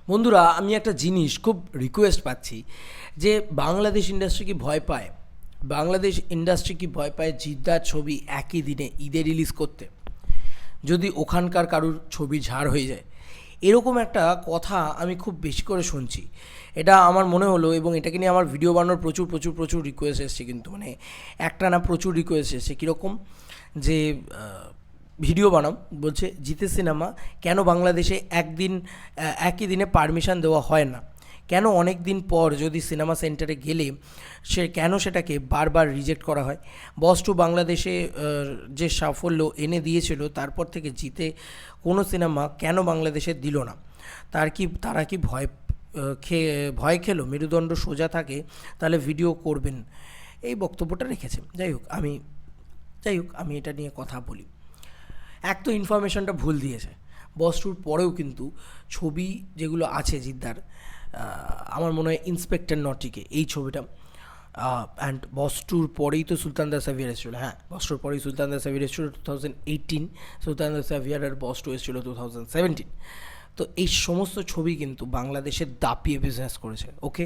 বন্ধুরা, আমি একটা জিনিস খুব রিকোয়েস্ট পাচ্ছি যে বাংলাদেশ ইন্ডাস্ট্রি কি ভয় পায়? বাংলাদেশ ইন্ডাস্ট্রি কি ভয় পায় জিদ্দার ছবি একই দিনে ঈদে রিলিজ করতে, যদি ওখানকার কারুর ছবি ঝাড় হয়ে যায়? এরকম একটা কথা আমি খুব বেশি করে শুনছি। এটা আমার মনে হলো, এবং এটাকে নিয়ে আমার ভিডিও বানানোর প্রচুর প্রচুর প্রচুর রিকোয়েস্ট এসছে, কিন্তু মানে একটা না, প্রচুর রিকোয়েস্ট এসছে। কীরকম যে ভিডিও বানাও, বলছে জিতে সিনেমা কেন বাংলাদেশে একই দিনে পারমিশন দেওয়া হয় না, কেন অনেক দিন পর যদি সিনেমা সেন্টারে গেলে কেন সেটাকে বারবার রিজেক্ট করা হয়। বস টু বাংলাদেশে যে সাফল্য এনে দিয়েছিল, তারপর থেকে জিতে কোনো সিনেমা কেন বাংলাদেশে দিল না? তারা কি ভয় খেলো মেরুদণ্ড সোজা থাকে তাহলে ভিডিও করবেন? এই বক্তব্যটা রেখেছে। যাই হোক আমি এটা নিয়ে কথা বলি। এক তো ইনফরমেশনটা ভুল দিয়েছে। বস টুর পরেও কিন্তু ছবি যেগুলো আছে জিদ্দার, আমার মনে হয় ইন্সপেক্টর নটিকে এই ছবিটা, অ্যান্ড বস টুর পরেই তো সুলতান দা সাভিয়ার এসেছিলো। হ্যাঁ, বস টুর পরেই সুলতান দা সাভিয়ার এসেছিলো 2018, সুলতান দা সাভিয়ার আর বস টু এসেছিলো 2017। তো এই সমস্ত ছবি কিন্তু বাংলাদেশে দাপিয়ে বিজনেস করেছে। ওকে,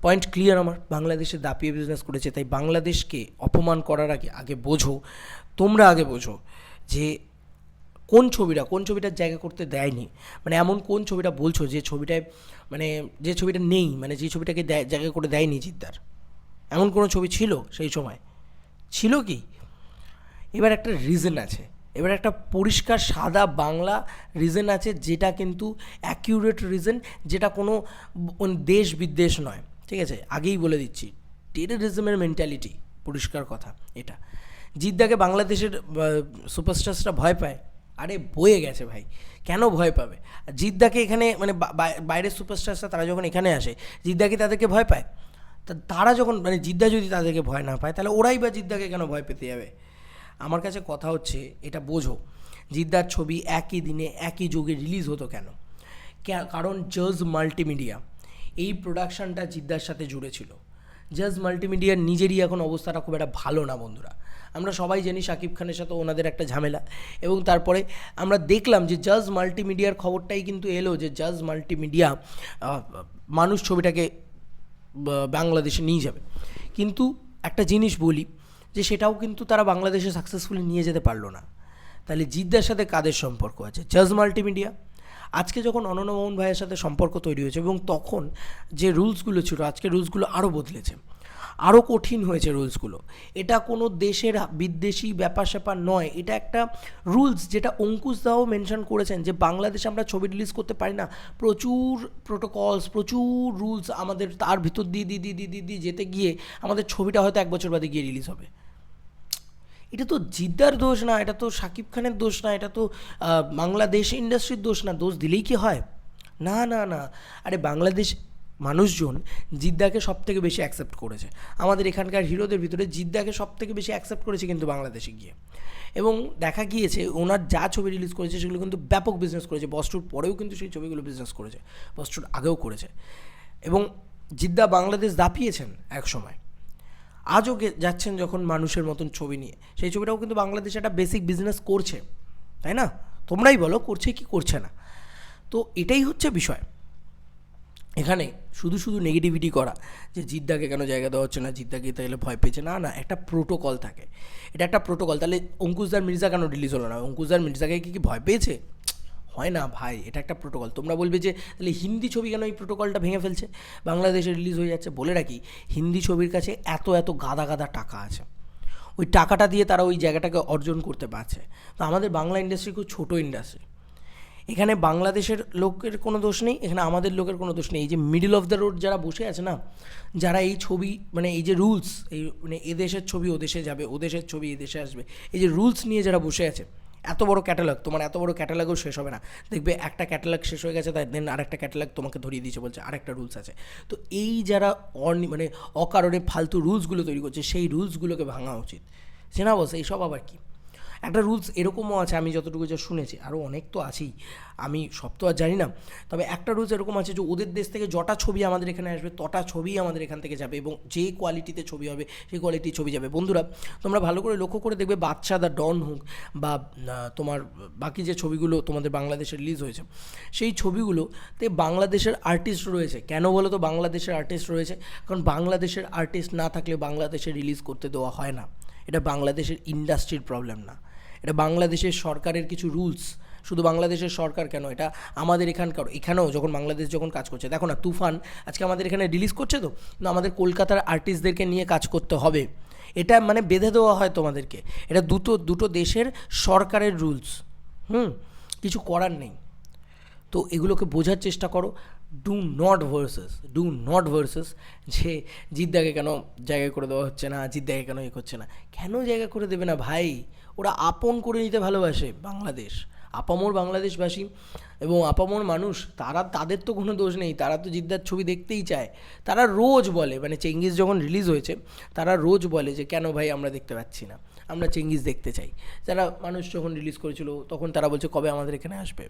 পয়েন্ট ক্লিয়ার আমার। বাংলাদেশে দাপিয়ে বিজনেস করেছে, তাই বাংলাদেশকে অপমান করার আগে বোঝো, তোমরা আগে বোঝো যে কোন ছবিটার জায়গা করতে দেয়নি। মানে এমন কোন ছবিটা বলছো যে ছবিটায়, মানে যে ছবিটা নেই, মানে যে ছবিটাকে জায়গা করে দেয়নি জিদ্দার? এমন কোনো ছবি ছিল সেই সময়? ছিল কি? এবার একটা রিজন আছে, এবার একটা পরিষ্কার সাদা বাংলা রিজন আছে, যেটা কিন্তু অ্যাকিউরেট রিজন, যেটা কোনো দেশ বিদ্বেষ নয়। ঠিক আছে, আগেই বলে দিচ্ছি, টেররিজমের মেন্টালিটি, পরিষ্কার কথা এটা। জিদ্দাকে বাংলাদেশের সুপারস্টার্সরা ভয় পায়? আরে বয়ে গেছে ভাই, কেন ভয় পাবে? জিদ্দাকে এখানে মানে বাইরের সুপারস্টার্সরা তারা যখন এখানে আসে, জিদ্দা কি তাদেরকে ভয় পায়? তারা যখন মানে জিদ্দা যদি তাদেরকে ভয় না পায়, তাহলে ওরাই বা জিদ্দাকে কেন ভয় পেতে যাবে? আমার কাছে কথা হচ্ছে, এটা বোঝো, জিদ্দার ছবি একই দিনে একই যুগে রিলিজ হতো কেন? কারণ জাজ মাল্টিমিডিয়া এই প্রোডাকশানটা জিদ্দার সাথে জুড়ে ছিল। জাজ মাল্টিমিডিয়ার নিজেরই এখন অবস্থাটা খুব একটা ভালো না বন্ধুরা। আমরা সবাই জানি শাকিব খানের সাথে ওনাদের একটা ঝামেলা, এবং তারপরে আমরা দেখলাম যে জাজ মাল্টিমিডিয়ার খবরটাই কিন্তু এলো যে জাজ মাল্টিমিডিয়া মানুষ ছবিটাকে বাংলাদেশে নিয়ে যাবে। কিন্তু একটা জিনিস বলি, যে সেটাও কিন্তু তারা বাংলাদেশে সাকসেসফুলি নিয়ে যেতে পারলো না। তাহলে জিদ্দার সাথে কাদের সম্পর্ক আছে? জাজ মাল্টিমিডিয়া। আজকে যখন অনন্য মোহন ভাইয়ের সাথে সম্পর্ক তৈরি হয়েছে, এবং তখন যে রুলসগুলো ছিল, আজকে রুলসগুলো আরও বদলেছে, আরও কঠিন হয়েছে রুলসগুলো। এটা কোনো দেশের বিদ্বেষী ব্যাপার স্যাপার নয়, এটা একটা রুলস, যেটা অঙ্কুশ দাও মেনশন করেছেন, যে বাংলাদেশে আমরা ছবি রিলিজ করতে পারি না। প্রচুর প্রোটোকলস, প্রচুর রুলস আমাদের তার ভিতর দিয়ে যেতে গিয়ে আমাদের ছবিটা হয়তো 1 বছর বাদে গিয়ে রিলিজ হবে। এটা তো জিদ্দার দোষ না, এটা তো শাকিব খানের দোষ না, এটা তো বাংলাদেশ ইন্ডাস্ট্রির দোষ না। দোষ দিলেই কি হয়? না না না, আরে বাংলাদেশ মানুষজন জিদ্দাকে সব থেকে বেশি অ্যাকসেপ্ট করেছে। আমাদের এখানকার হিরোদের ভিতরে জিদ্দাকে সব থেকে বেশি অ্যাকসেপ্ট করেছে কিন্তু বাংলাদেশে গিয়ে। এবং দেখা গিয়েছে ওনার যা ছবি রিলিজ করেছে সেগুলো কিন্তু ব্যাপক বিজনেস করেছে। বস টুর পরেও কিন্তু সেই ছবিগুলো বিজনেস করেছে, বস টুর আগেও করেছে। এবং জিদ্দা বাংলাদেশ দাপিয়েছেন এক সময়, আজও যাচ্ছেন যখন মানুষের মতন ছবি নিয়ে। সেই ছবিটাও কিন্তু বাংলাদেশে একটা বেসিক বিজনেস করছে, তাই না? তোমরাই বলো করছে কি করছে না। তো এটাই হচ্ছে বিষয়। এখানে শুধু শুধু নেগেটিভিটি করা, যে জিদ্দাকে কেন জায়গা দেওয়া হচ্ছে না, জিদ্দাকে তাহলে ভয় পেয়েছে, না না, একটা প্রোটোকল থাকে, এটা একটা প্রোটোকল। তাহলে অঙ্কুশদার মির্জা কেন রিলিজ হলো না? অঙ্কুশদার মির্জাকে কি ভয় পেয়েছে? হয় না ভাই, এটা একটা প্রোটোকল। তোমরা বলবে যে তাহলে হিন্দি ছবি কেন এই প্রোটোকলটা ভেঙে ফেলছে, বাংলাদেশে রিলিজ হয়ে যাচ্ছে? বলে রাখি, হিন্দি ছবির কাছে এত এত গাদা গাদা টাকা আছে, ওই টাকাটা দিয়ে তারা ওই জায়গাটাকে অর্জন করতে পারছে। তো আমাদের বাংলা ইন্ডাস্ট্রি খুব ছোটো ইন্ডাস্ট্রি। এখানে বাংলাদেশের লোকের কোনো দোষ নেই, এখানে আমাদের লোকের কোনো দোষ নেই। এই যে মিডল অফ দ্য রোড যারা বসে আছে না, যারা এই ছবি মানে এই যে রুলস, এই মানে এদেশের ছবি ওদেশে যাবে, ওদেশের ছবি এদেশে আসবে, এই যে রুলস নিয়ে যারা বসে আছে, এত বড় ক্যাটালগ, তোমার এত বড় ক্যাটালগও শেষ হবে না। দেখবে একটা ক্যাটালগ শেষ হয়ে গেছে, তাই দেন আরেকটা ক্যাটালগ তোমাকে ধরিয়ে দিয়েছে, বলছে আরেকটা রুলস আছে। তো এই যারা মানে অকারণে ফালতু রুলসগুলো তৈরি করছে, সেই রুলসগুলোকে ভাঙা উচিত। সে না বলছে এইসব আবার কি? একটা রুলস এরকমও আছে, আমি যতটুকু যা শুনেছি, আরও অনেক তো আছেই, আমি সব তো আর জানি না, তবে একটা রুলস এরকম আছে যে ওদের দেশ থেকে যটা ছবি আমাদের এখানে আসবে তটা ছবি আমাদের এখান থেকে যাবে, এবং যে কোয়ালিটিতে ছবি হবে সেই কোয়ালিটির ছবি যাবে। বন্ধুরা, তোমরা ভালো করে লক্ষ্য করে দেখবে, বাদশা দ্য ডন হোক বা তোমার বাকি যে ছবিগুলো তোমাদের বাংলাদেশে রিলিজ হয়েছে, সেই ছবিগুলোতে বাংলাদেশের আর্টিস্ট রয়েছে। কেন বলো তো বাংলাদেশের আর্টিস্ট রয়েছে? কারণ বাংলাদেশের আর্টিস্ট না থাকলে বাংলাদেশে রিলিজ করতে দেওয়া হয় না। এটা বাংলাদেশের ইন্ডাস্ট্রির প্রবলেম না, এটা বাংলাদেশের সরকারের কিছু রুলস। শুধু বাংলাদেশের সরকার কেন, এটা আমাদের এখানেও যখন বাংলাদেশ যখন কাজ করছে, দেখো না তুফান আজকে আমাদের এখানে রিলিজ করছে, তো না আমাদের কলকাতার আর্টিস্টদেরকে নিয়ে কাজ করতে হবে, এটা মানে বেঁধে দেওয়া হয় তোমাদেরকে। এটা দুটো দেশের সরকারের রুলস, কিছু করার নেই। তো এগুলোকে বোঝার চেষ্টা করো। ডু নট ভার্সেস যে জিদ্দাকে কেন জায়গা করে দেওয়া হচ্ছে না, জিদ্দাকে কেন করছে না, কেন জায়গা করে দেবে না ভাই? ওরা আপন করে নিতে ভালোবাসে বাংলাদেশ, আপামর বাংলাদেশবাসী এবং আপামর মানুষ, তাদের তো কোনো দোষ নেই, তারা তো জিদ্দার ছবি দেখতেই চায়। তারা রোজ বলে, মানে চেঙ্গিস যখন রিলিজ হয়েছে তারা রোজ বলে যে কেন ভাই আমরা দেখতে পাচ্ছি না, আমরা চেঙ্গিস দেখতে চাই। যারা মানুষ যখন রিলিজ করেছিল তখন তারা বলছে কবে আমাদের এখানে আসবে।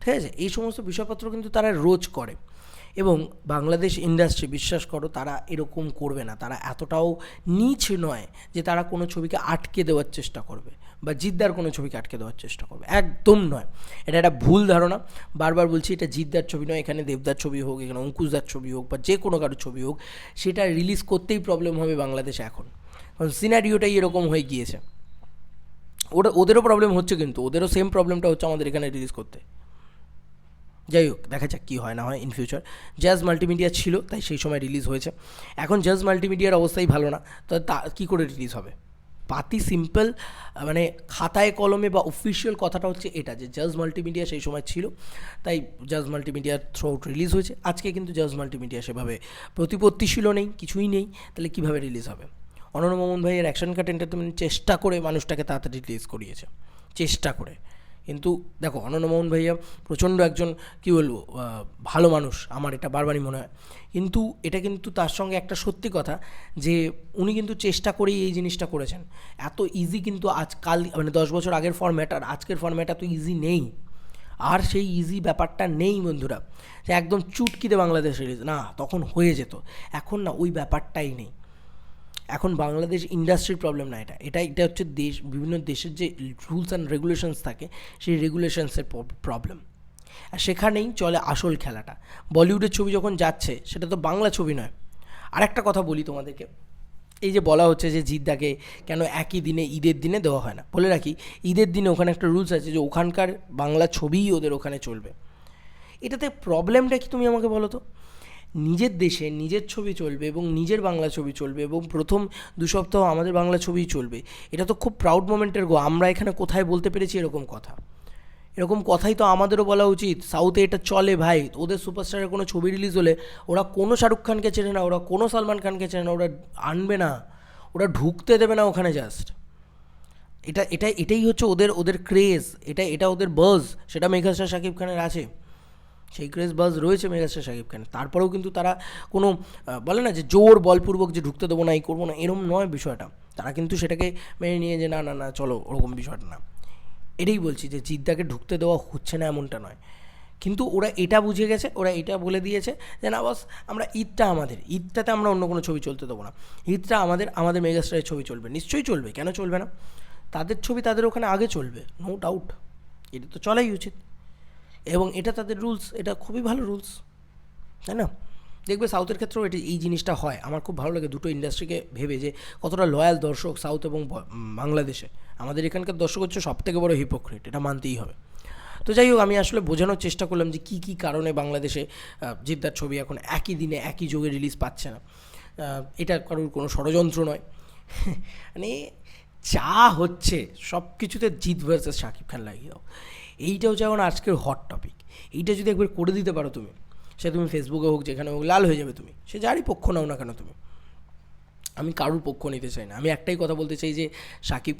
ঠিক আছে, এই সমস্ত বিষয়পত্র কিন্তু তারা রোজ করে, এবং বাংলাদেশ ইন্ডাস্ট্রি বিশ্বাস করো তারা এরকম করবে না, তারা এতটাও নীচ নয় যে তারা কোনো ছবিকে আটকে দেওয়ার চেষ্টা করবে বা জিদ্দার কোনো ছবিকে আটকে দেওয়ার চেষ্টা করবে, একদম নয়। এটা একটা ভুল ধারণা, বারবার বলছি, এটা জিদ্দার ছবি নয়, এখানে দেবদার ছবি হোক, এখানে অঙ্কুশদার ছবি হোক বা যে কোনো কারোর ছবি হোক, সেটা রিলিজ করতেই প্রবলেম হবে বাংলাদেশে এখন, কারণ সিনারিওটাই এরকম হয়ে গিয়েছে। ওদেরও প্রবলেম হচ্ছে, কিন্তু ওদেরও সেম প্রবলেমটা হচ্ছে আমাদের এখানে রিলিজ করতে। যাই হোক, দেখা যাক কী হয় না হয় ইন ফিউচার। জাজ মাল্টিমিডিয়া ছিল তাই সেই সময় রিলিজ হয়েছে, এখন জাজ মাল্টিমিডিয়ার অবস্থাই ভালো না, তো তা কী করে রিলিজ হবে? পাতি সিম্পল, মানে খাতায় কলমে বা অফিসিয়াল কথাটা হচ্ছে এটা, যে জাজ মাল্টিমিডিয়া সেই সময় ছিল তাই জাজ মাল্টিমিডিয়ার থ্রু আউট রিলিজ হয়েছে। আজকে কিন্তু জাজ মাল্টিমিডিয়া সেভাবে প্রতিপত্তিশীল নেই, কিছুই নেই, তাহলে কীভাবে রিলিজ হবে? অনন্য মোহন ভাইয়ের অ্যাকশন কাট এন্টারটেনমেন্ট চেষ্টা করে মানুষটাকে তাড়াতাড়ি রিলিজ করিয়েছে, চেষ্টা করে। কিন্তু দেখো, অনন্য মোহন ভাইয়া প্রচণ্ড একজন কী বলবো ভালো মানুষ, আমার এটা বারবারই মনে হয়, কিন্তু এটা কিন্তু তার সঙ্গে একটা সত্যি কথা যে উনি কিন্তু চেষ্টা করেই এই জিনিসটা করেছেন। এত ইজি কিন্তু আজকাল, মানে 10 বছর আগের ফরম্যাট আর আজকের ফরম্যাট এত ইজি নেই, আর সেই ইজি ব্যাপারটা নেই বন্ধুরা, যে একদম চুটকিতে বাংলাদেশ রিলিজ না, তখন হয়ে যেত, এখন না ওই ব্যাপারটাই নেই। এখন বাংলাদেশ ইন্ডাস্ট্রির প্রবলেম না, এটা হচ্ছে বিভিন্ন দেশের যে রুলস অ্যান্ড রেগুলেশনস থাকে সেই রেগুলেশনসের প্রবলেম, আর সেখানেই চলে আসল খেলাটা। বলিউডের ছবি যখন যাচ্ছে সেটা তো বাংলা ছবি নয়। আর একটা কথা বলি তোমাদেরকে, এই যে বলা হচ্ছে যে জিদ্দাকে কেন একই দিনে ঈদের দিনে দেওয়া হয় না, বলে রাখি ঈদের দিনে ওখানে একটা রুলস আছে যে ওখানকার বাংলা ছবিই ওদের ওখানে চলবে। এটাতে প্রবলেমটা কি তুমি আমাকে বলো তো? নিজের দেশে নিজের ছবি চলবে এবং নিজের বাংলা ছবি চলবে, এবং প্রথম 2 সপ্তাহ আমাদের বাংলা ছবিই চলবে, এটা তো খুব প্রাউড মোমেন্টের গো। আমরা এখানে কোথায় বলতে পেরেছি এরকম কথা? এরকম কথাই তো আমাদেরও বলা উচিত। সাউথে এটা চলে ভাই, ওদের সুপারস্টারের কোনো ছবি রিলিজ হলে ওরা কোনো শাহরুখ খানকে চেনে না, ওরা কোনো সালমান খানকে চেনে না, ওরা আনবে না, ওরা ঢুকতে দেবে না ওখানে। জাস্ট এটাই হচ্ছে ওদের ক্রেজ, এটা ওদের বাজ, সেটা মেগাস্টার শাকিব খানের আছে, সেই ক্রেজ বাজ রয়েছে মেগাস্টার শাকিব খানের। তারপরেও কিন্তু তারা কোনো বলে না যে জোর বলপূর্বক যে ঢুকতে দেবো না, এই করবো না, এরম নয় বিষয়টা। তারা কিন্তু সেটাকে মেনে নিয়ে যে না না না চলো, ওরকম বিষয়টা না। এটাই বলছি যে জিদ্দাকে ঢুকতে দেওয়া হচ্ছে না এমনটা নয়, কিন্তু ওরা এটা বুঝে গেছে, ওরা এটা বলে দিয়েছে যে না বস, আমরা ঈদটাতে আমরা অন্য কোনো ছবি চলতে দেবো না, ঈদটা আমাদের মেগাস্টারের ছবি চলবে। নিশ্চয়ই চলবে, কেন চলবে না? তাদের ছবি তাদের ওখানে আগে চলবে, নো ডাউট, এটা তো চলাই উচিত, এবং এটা তাদের রুলস, এটা খুবই ভালো রুলস, তাই না? দেখবে সাউথের ক্ষেত্রেও এই জিনিসটা হয়। আমার খুব ভালো লাগে দুটো ইন্ডাস্ট্রিকে ভেবে যে কতটা লয়াল দর্শক সাউথ এবং বাংলাদেশে। আমাদের এখানকার দর্শক হচ্ছে সবথেকে বড় হিপোক্রেট, এটা মানতেই হবে। তো যাই হোক, আমি আসলে বোঝানোর চেষ্টা করলাম যে কী কারণে বাংলাদেশে জিদ্দার ছবি এখন একই দিনে একই যোগে রিলিজ পাচ্ছে না। এটা কারোর কোনো ষড়যন্ত্র নয়, মানে যা হচ্ছে সব কিছুতে জিৎ ভার্সেস শাকিব খান লাগিয়ে দাও, এইটা হচ্ছে এখন আজকের হট টপিক। এইটা যদি একবার করে দিতে পারো তুমি, সে তুমি ফেসবুকে হোক যেখানে হোক, লাল হয়ে যাবে তুমি, সে যারই পক্ষ নাও না কেন তুমি। আমি কারোর পক্ষ নিতে চাই না, আমি একটাই কথা বলতে চাই যে শাকিব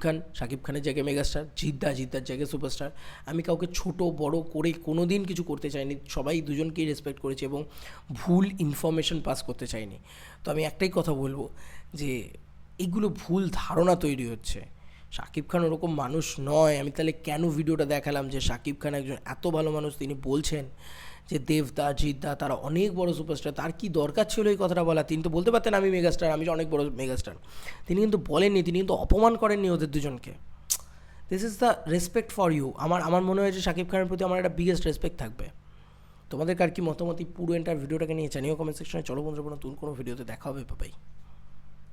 খানের জায়গায় মেগাস্টার, জিদ্দার জায়গায় সুপারস্টার। আমি কাউকে ছোট বড় করে কোনো দিন কিছু করতে চাইনি, সবাই দুজনকেই রেসপেক্ট করেছি এবং ভুল ইনফরমেশন পাস করতে চাইনি। তো আমি একটাই কথা বলবো যে এইগুলো ভুল ধারণা তৈরি হচ্ছে, শাকিব খান ওরকম মানুষ নয়। আমি তাহলে কেন ভিডিওটা দেখালাম যে শাকিব খান একজন এত ভালো মানুষ, তিনি বলছেন যে দেবদা জিদ্দা তারা অনেক বড় সুপারস্টার, তার কি দরকার ছিল এই কথাটা বলা? তিনি তো বলতে পারতেন আমি মেগাস্টার, আমি অনেক বড় মেগাস্টার। তিনি কিন্তু বলেননি, তিনি কিন্তু অপমান করেননি ওদের দুজনকে। This is the respect for you. আমার মনে হয় যে শাকিব খানের প্রতি আমার একটা বিগেস্ট রেসপেক্ট থাকবে। তোমাদের কার কি মতামত এই পুরো এন্টার ভিডিওটাকে নিয়ে জানিও কমেন্ট সেকশনে। চলো বন্ধুরা, নতুন কোনো ভিডিওতে দেখা হবে, বাই।